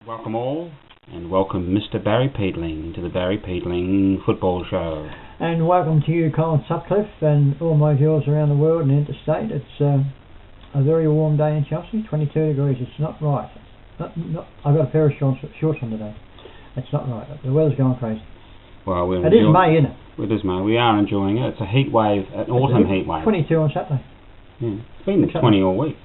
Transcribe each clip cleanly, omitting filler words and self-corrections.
Welcome all, and welcome Mr. Barry Peatling to the Barry Peatling Football Show. And welcome to you, Colin Sutcliffe, and all my viewers around the world and interstate. It's a very warm day in Chelsea, 22 degrees. It's not right. I've got a pair of shorts on today. It's not right. The weather's going crazy. Well, it is May, isn't it? It is May. We are enjoying it. It's a heat wave, an autumn heat wave. 22 on Saturday. Yeah, it's been 20 all week.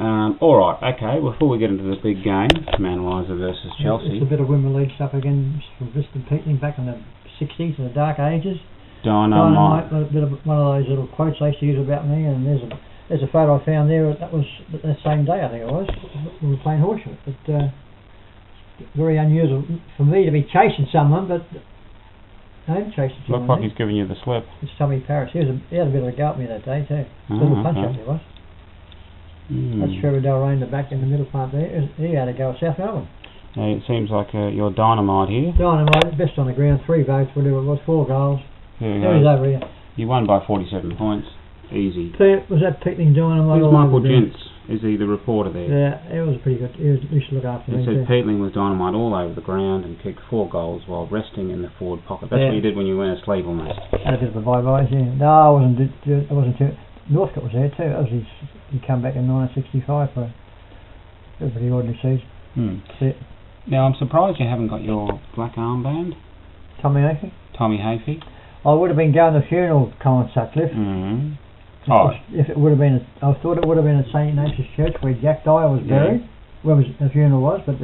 Alright, okay, before we get into the big game, Manchester versus Chelsea. It's a bit of Women League stuff again from Mr. Peatling back in the 60s, the dark ages. Dynamite. A bit of one of those little quotes they used to use about me, and there's a photo I found there. That was the same day, I think it was. We were playing horseshoe. But very unusual for me to be chasing someone, but I haven't chased someone. Looks like he's giving you the slip. It's Tommy Parris. He had a bit of a go at me that day too. A little punch up there was. That's Trevor Delrain, the back in the middle part there. He had a go at South Melbourne. It seems like you're dynamite here. Dynamite, best on the ground, 3 votes, whatever it was, 4 goals. It was over here. You won by 47 points. Easy. So was that Peatling Dynamite? Who's Michael Gents? Is he the reporter there? Yeah, it was pretty good. He used to look after me. It said Peatling was dynamite all over the ground and kicked 4 goals while resting in the forward pocket. That's what you did when you went asleep almost. Had a bit of a bye-bye, yeah. No, I wasn't too... Northcote was there too. That was he came back in 1965 for a pretty ordinary season. Now I'm surprised you haven't got your black armband. Tommy Hafey? Tommy Hafey. I would have been going to the funeral, Colin Sutcliffe. If it would have been, I thought it would have been at St Ignatius Church where Jack Dyer was buried. Where the funeral was, but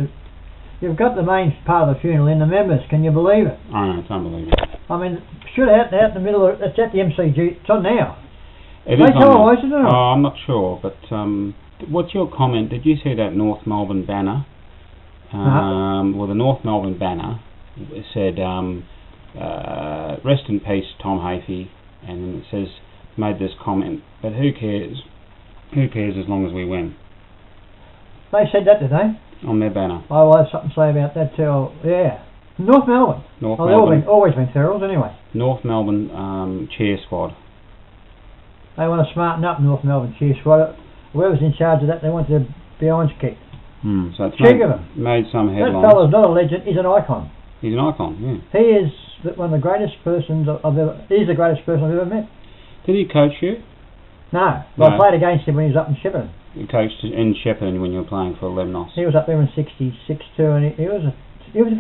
you've got the main part of the funeral in the members. Can you believe it? I know, it's unbelievable. I mean, should out in the middle of it's at the MCG. It's on now. It is on now. I'm not sure, but what's your comment? Did you see that North Melbourne banner? Well, the North Melbourne banner said, "Rest in peace, Tom Hafey," and then it says, made this comment, but who cares? Who cares as long as we win? They said that, did they? On their banner. Oh, I have something to say about that too. Yeah. North Melbourne. They've always been ferals anyway. North Melbourne cheer squad. They want to smarten up, North Melbourne cheer squad. Whoever's in charge of that, they want their behinds kicked. So it's made some headlines. That fella's not a legend, he's an icon. He's an icon, yeah. He is one of the greatest persons he's the greatest person I've ever met. Did he coach you? No. I played against him when he was up in Shepparton. You coached in Shepparton when you were playing for Lemnos. He was up there in 66 too, and he was a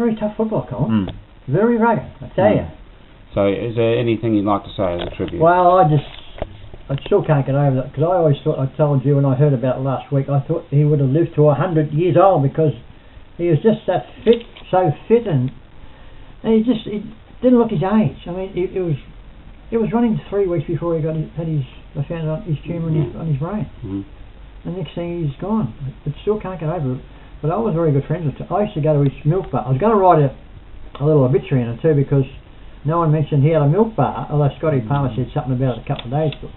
very tough footballer, Colin. Very rugged, I tell you. So is there anything you'd like to say as a tribute? Well, I still can't get over that, because I always thought, I told you when I heard about it last week, I thought he would have lived to 100 years old, because he was just so fit, and he didn't look his age. I mean, it was running 3 weeks before he they found his tumour on his brain. The next thing he's gone. But still can't get over it. But I was very good friends with him. I used to go to his milk bar. I was going to write a little obituary in it too, because no one mentioned he had a milk bar, although Scotty Palmer said something about it a couple of days. But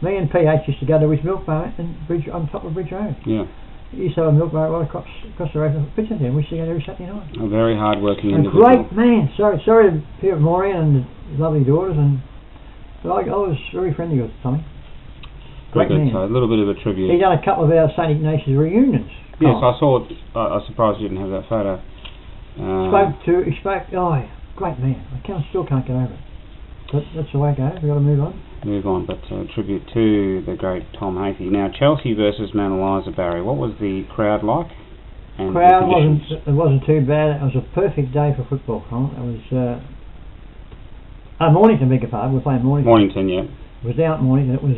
me and PH used to go to his milk bar on top of Bridge Road. Yeah. He used to have a milk bar right across the road from the picture there. We used to go there every Saturday night. A very hard-working individual. A great man. Sorry to hear of Maureen and his lovely daughters, but I was very friendly with Tommy. Great man. So a little bit of a tribute. He done a couple of our St Ignatius reunions. Yes, I saw it. I was surprised you didn't have that photo. Great man. I still can't get over it. But that's the way it goes. We've got to move on. But tribute to the great Tom Hafey. Now, Chelsea versus Mount Eliza, Barry. What was the crowd like? And crowd wasn't too bad. It was a perfect day for football. It was Mornington, beg your pardon. We're playing Mornington. Mornington, yeah. It was down at Mornington. It was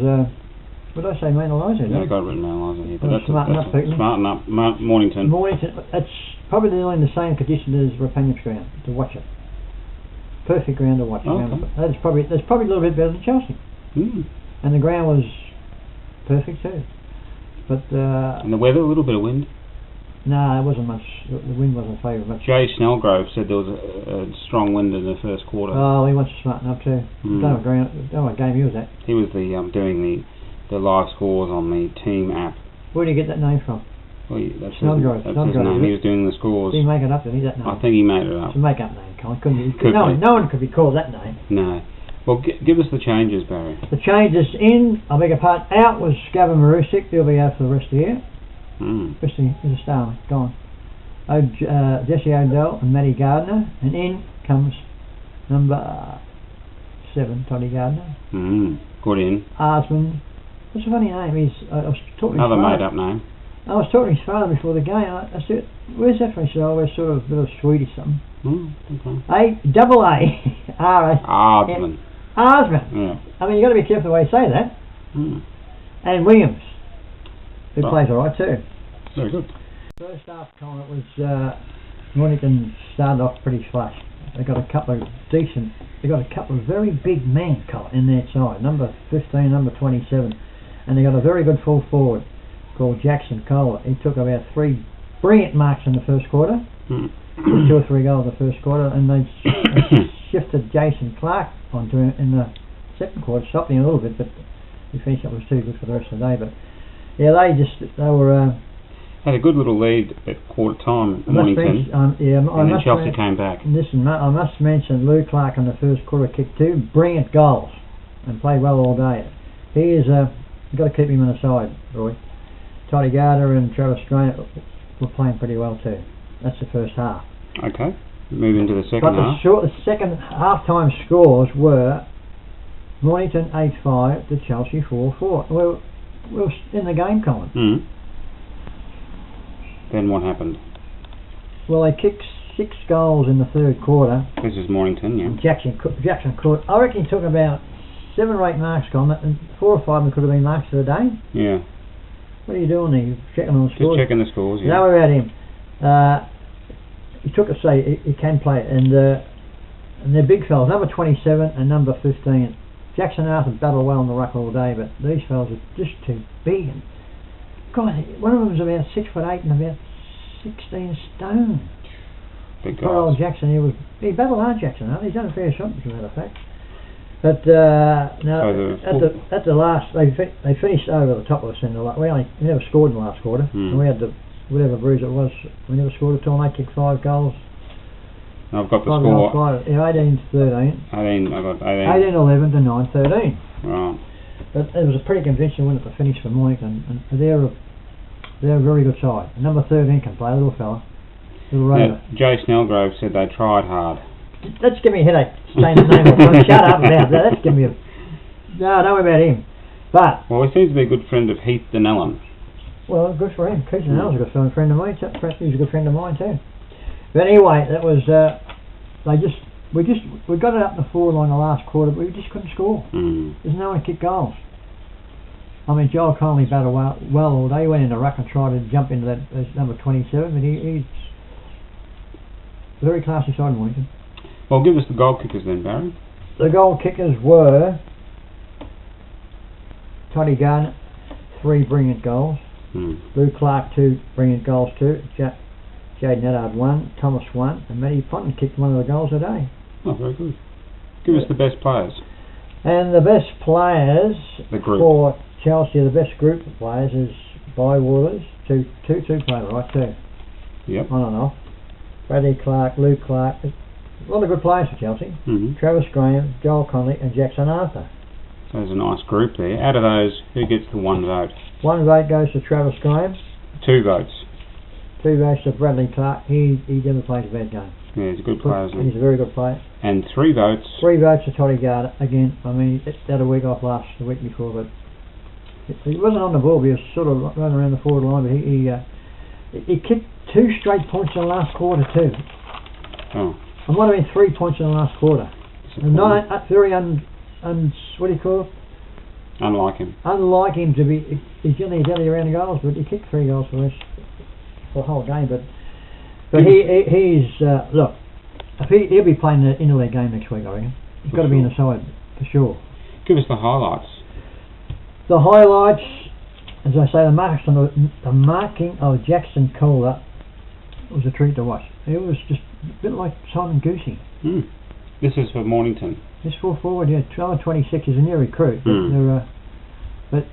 what did I say, Mount Eliza? Yeah, I got it written Mount Eliza here. But smarten up, Mornington. Mornington. It's probably in the same condition as Rapanium's ground to watch it. Perfect ground to watch. That's probably a little bit better than Chelsea. And the ground was perfect too. But and the weather, a little bit of wind. No, it wasn't much. The wind wasn't favouring much. Jay Snellgrove said there was a strong wind in the first quarter. Oh, he wants to smarten up too. Don't know what game he was at. He was doing the live scores on the team app. Where did he get that name from? Well, that's his name. He was doing the scores. Did he make it up? Did he that name? I think he made it up. It's a make-up name, Colin. No one could be called that name. No. Well, give us the changes, Barry. The changes I beg your pardon, out was Gavin Marusic. He'll be out for the rest of the year. Christy is a star, gone. Jesse O'Dell and Matty Gardner, and in comes number 7, Toddy Gardner. Good in. Arsman. What's a funny name? I was talking another made-up name. I was talking to his father before the game. I said, "Where's that from?" He said, "Oh, we're sort of a bit of Swedish something." Okay. Arsman. Arsman. Yeah. I mean, you got to be careful the way you say that. And Williams, who plays all right too. Very good. First half, Colin, it was Mornington started off pretty flush. They got a couple of very big men, Colin, in their side. Number 15, number 27, and they got a very good full forward called Jackson Cole. He took about 3 brilliant marks in the first quarter. 2 or 3 goals in the first quarter, and they shifted Jason Clark onto him in the second quarter, stopped him a little bit, but he finished up was too good for the rest of the day. But yeah, they were had a good little lead at quarter time, Mornington, and then Chelsea came back. Listen, I must mention Lou Clark in the first quarter kicked 2 brilliant goals and played well all day. He is you've got to keep him on the side, Roy. Toddy Gardner and Travis Grant were playing pretty well too. That's the first half. Okay, move into the second half. The second half-time scores were Mornington 8-5 to Chelsea 4-4. We're in the game, Colin. Then what happened? Well, they kicked 6 goals in the third quarter. This is Mornington, yeah. Jackson caught. I reckon he took about 7 or 8 marks, Colin, and 4 or 5 of them could have been marks for the day. Yeah. What are you doing there? You're checking on the scores? Just checking the scores, yeah. Know about him. He took a say he can play, and they're big fellas. Number 27 and number 15. Jackson Arthur battled well on the ruck all day, but these fellas are just too big. And God, one of them was about 6'8" and about 16 stone. Big guys. Poor old Jackson, he battled hard, Jackson. He's done a fair shot, as a matter of fact. But no, at the last, they finished over the top of us in the last. We never scored in the last quarter, and we had whatever bruise it was. We never scored at all. And they kicked 5 goals. I've got the score. 18-13. I got 18. 18-11 to 9-13. Right. But it was a pretty convincing win at the finish for Mornington, and they're a very good side. Number 13 can play, a little fella, little rover. Jay Snellgrove said they tried hard. Let's give me a headache. Saying his name. Shut up about that. Let's give me a. No, don't worry about him. But he seems to be a good friend of Heath Denellen. Well, good for him. Keith Denellen's a good friend of mine. Perhaps he's a good friend of mine too. But anyway, that was we got it up the forward line the last quarter, but we just couldn't score. There's no one to kick goals. I mean, Joel Connolly battled well all day. He went in the ruck and tried to jump into that number 27, but he's very classy side, Mornington. Well, give us the goal kickers then, Barry. The goal kickers were Toddy Gardner, 3 brilliant goals. Lou Clark, 2 brilliant goals too. Jaden Eddard 1, Thomas 1, and Matty Ponton kicked one of the goals a day. Oh, very good. Give us the best players. And the best players for Chelsea, the best group of players is Bywaters, two players, right, too. Yep. On and off. Bradley Clark, Lou Clark, a lot of good players for Chelsea. Travis Graham, Joel Connolly and Jackson Arthur. So there's a nice group there. Out of those, who gets the 1 vote? 1 vote goes to Travis Graham. 2 votes. 2 votes to Bradley Clark. He never plays a bad game. Yeah, he's a good player, isn't he? He's a very good player. And 3 votes. 3 votes to Toddy Gardner. Again, I mean, he had a week off the week before, but he wasn't on the ball, but he was sort of running around the forward line, but he kicked 2 straight points in the last quarter too. Oh. And might have been 3 points in the last quarter. And not very what do you call it? Unlike him. Unlike him to be, he's generally deadly around the goals, but he kicked 3 goals for the whole game. But he's look, he'll be playing the interleague game next week, I reckon. He's got to be in the side for sure. Give us the highlights. The highlights, as I say, the marking of Jackson Kohler was a treat to watch. It was just a bit like Simon Goosey. This is for Mornington. This full forward, yeah, 26 is a new recruit. But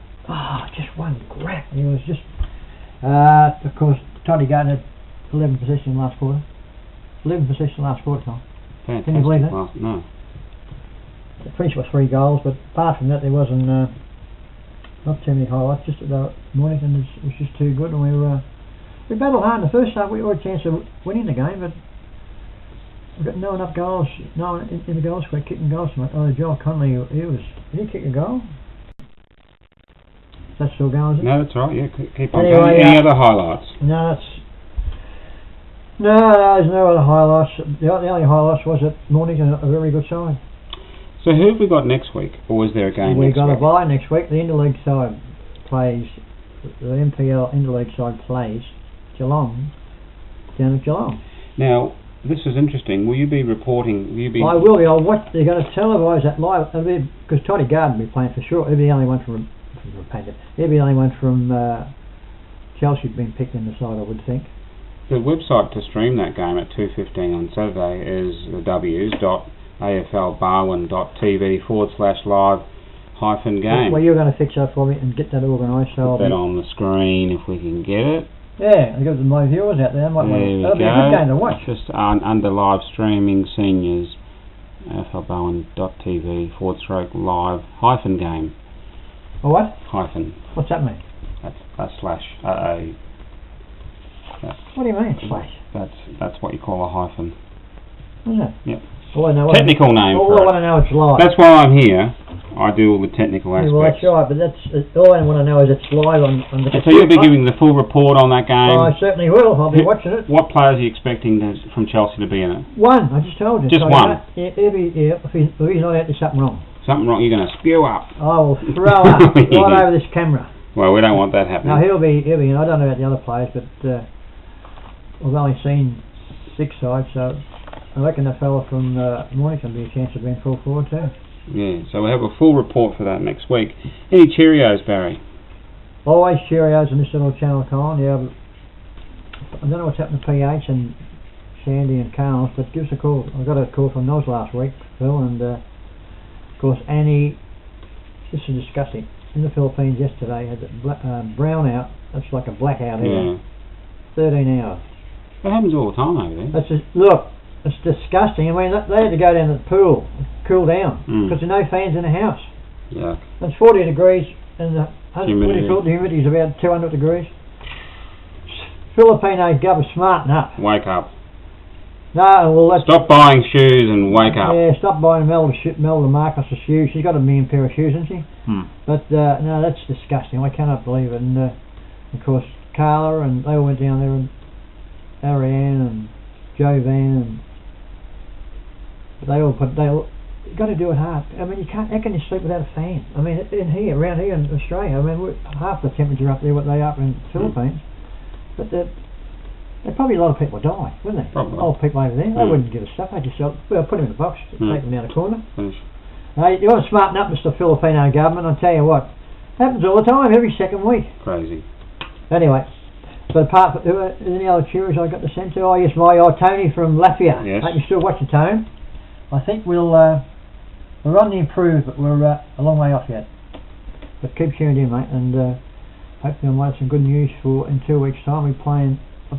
just one crack. It was just, of course, Toddy Gardner had 11 possessions last quarter. 11 possessions last quarter, Tom. Fantastic. Can you believe that? No. They finished with 3 goals, but apart from that, there wasn't not too many highlights. Just that Mornington was just too good, and we were We battled hard in the first half. We had a chance of winning the game, but we got no enough goals. No one in the goal square kicking goals. Oh, Joel Conley, did he kick a goal? That's still going, is it? No, that's all right. Yeah, keep on. Anyway, any other highlights? No, there's no other highlights. The only highlights was that Mornington a very good side. So who have we got next week? Or is there a game next week? We've got a bye next week. The interleague side plays, the MPL interleague side plays Geelong, down at Geelong. Now, this is interesting. Will you be reporting? I will be. They're going to televise that live, because Toddy Garden will be playing for sure. He'll be the only one from Chelsea being picked in the side, I would think. The website to stream that game at 2:15 on Saturday is the w's.aflbarwin.tv/live-game. Well, you're going to fix that for me and get that organised. So put that on the screen if we can get it. Yeah, I've got my viewers out there. That'll be a good game to watch. Just under live streaming seniors, aflbarwin.tv/live-game. What? Hyphen. What's that mean? That's a slash. What do you mean, slash? That's what you call a hyphen. Is it? Yep. Technical name. All I want to know is live. That's why I'm here. I do all the technical aspects. Well, that's right, but all I want to know is it's live on the. So you'll be giving the full report on that game. I certainly will. I'll be watching it. What players are you expecting from Chelsea to be in it? One. I just told you. Just one. If he's not out, there's something wrong. Something wrong. You're going to spew up. I will throw up right over this camera. Well, we don't want that happening. No, he'll be. I don't know about the other players, but I've only seen 6 sides, so I reckon the fella from Mornington will be a chance of being full forward too. Yeah, so we'll have a full report for that next week. Any Cheerios, Barry? Always Cheerios on this little channel, Colin. Yeah, but I don't know what's happened to PH and Sandy and Carlos, but give us a call. I got a call from those last week, Phil, and of course Annie. This is disgusting. In the Philippines yesterday, had a brownout. That's like a blackout here. 13 hours. That happens all the time over there. That's just, look, it's disgusting. I mean, they had to go down to the pool, cool down, because there are no fans in the house. Yeah. It's 40 degrees, and the humidity is about 200 degrees. Filipino government smarten up. Wake up. No, well, stop buying shoes and wake up. Yeah, stop buying Melda Marcus' shoes. She's got a million pair of shoes, hasn't she? But no, that's disgusting. I cannot believe it. And of course, Carla and they all went down there, and Ariane and Joe Van, and you got to do it hard. I mean, you can't. How can you sleep without a fan? I mean, around here in Australia, I mean, we're half the temperature up there what they are in the Philippines. But there'd probably a lot of people die, wouldn't they? Probably. Old people over there, they wouldn't give a stuff. They just put them in a box, take them down a corner. Finish. You want to smarten up, Mr. Filipino government. I'll tell you what, happens all the time, every second week. Crazy. Anyway. But apart from any other cheers I got to send to, yes, Tony from Latvia. Yes. I hope you're still watching, Tone. I think we're on the improve, but we're a long way off yet. But keep tuned in, mate, and hopefully I might have some good news for in 2 weeks' time. I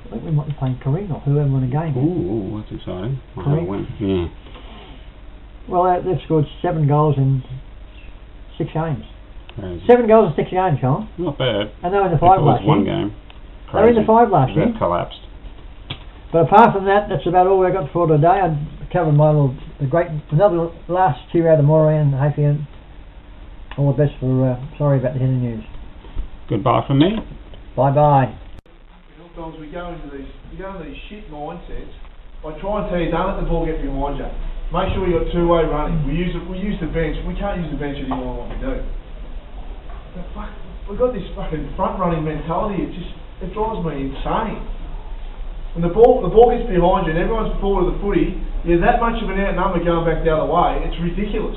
think we might be playing Carino, whoever won the game. Ooh, that's exciting. Yeah. Well, they've scored 7 goals in 6 games. Crazy. 7 goals in 6 games, Sean. Not bad. And they were in the 5 last year. One game. They were in the 5 last year. That collapsed. But apart from that, that's about all we've got for today. I covered another last cheer out of Maureen and Hayfield. All the best for, sorry about the hidden news. Goodbye from me. Bye-bye. Sometimes we go into these shit mindsets. I try and tell you, don't let the ball get behind you. Make sure you got two-way running. We use the bench. We can't use the bench anymore like we do. We've got this fucking front-running mentality. It drives me insane. When the ball gets behind you and everyone's forward of the footy, you're that much of an outnumber going back the other way. It's ridiculous.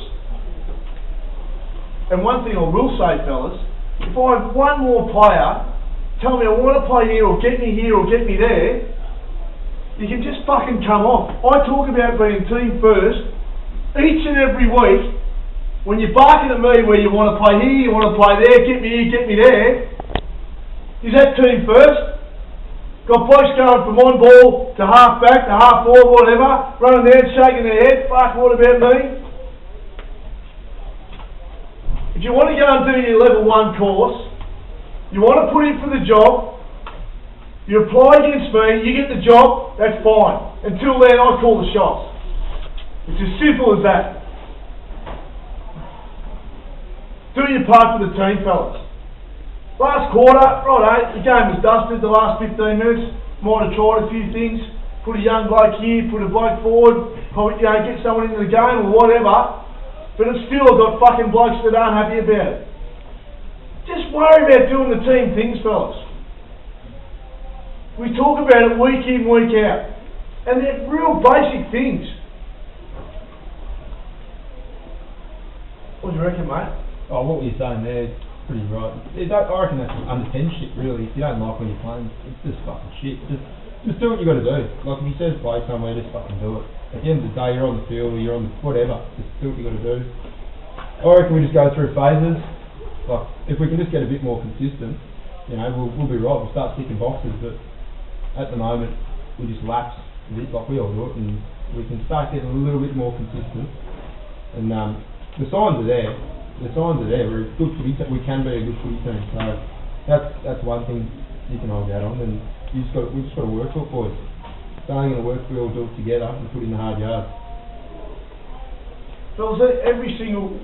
And one thing I will say, fellas, if I have one more player tell me I want to play here or get me there, you can just fucking come off. I talk about being team first each and every week. When you're barking at me where you want to play here, you want to play there, get me here, get me there, is that team first? Got blokes going from on ball to half back, to half forward, whatever, running there and shaking their head, fuck, what about me? If you want to go and do your level 1 course, you want to put in for the job, You apply against me, you get the job, that's fine. Until then, I call the shots. It's as simple as that. Do your part for the team, fellas. Last quarter, righto, the game was dusted the last 15 minutes. Might have tried a few things. Put a young bloke here, put a bloke forward, probably, get someone into the game or whatever. But it's still got fucking blokes that aren't happy about it. Just worry about doing the team things, fellas. We talk about it week in, week out. And they're real basic things. What do you reckon, mate? Oh, what you're saying there is pretty right. I reckon that's under 10 shit, really. If you don't like when you're playing, it's just fucking shit. Just do what you got to do. Like, if he says play somewhere, just fucking do it. At the end of the day, you're on the field or you're on the whatever. Just do what you got to do. I reckon we just go through phases. Like, if we can just get a bit more consistent, you know, we'll be right. We'll start ticking boxes. But at the moment, we just lapse a bit, like we all do it, and we can start getting a little bit more consistent. And the signs are there. The signs are there. We're a good footy team. We can be a good footy team. So that's one thing you can hold out on. And we just got to work for it, boys. It's only going to work if we all do it together and put in the hard yards. Fellas, every single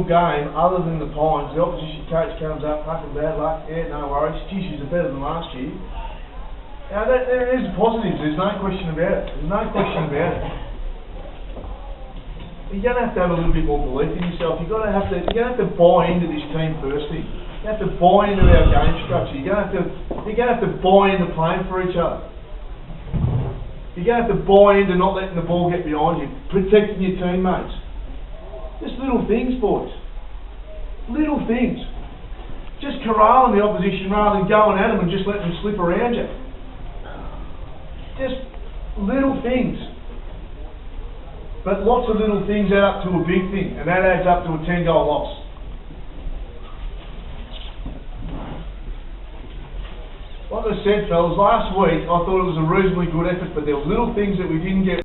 game, other than the Pines, the opposition coach comes up, fucking bad luck, yeah, no worries, geez, she's better than last year. Now, there is positives, there's no question about it. There's no question about it. You're going to have a little bit more belief in yourself. You're going to have to buy into this team firstly. You have to buy into our game structure. You're going to have to buy into playing for each other. You're going to have to buy into not letting the ball get behind you, protecting your teammates. Just little things, boys. Little things. Just corralling the opposition rather than going at them and just letting them slip around you. Just little things. But lots of little things add up to a big thing, and that adds up to a 10-goal loss. Like I said, fellas, last week I thought it was a reasonably good effort, but there were little things that we didn't get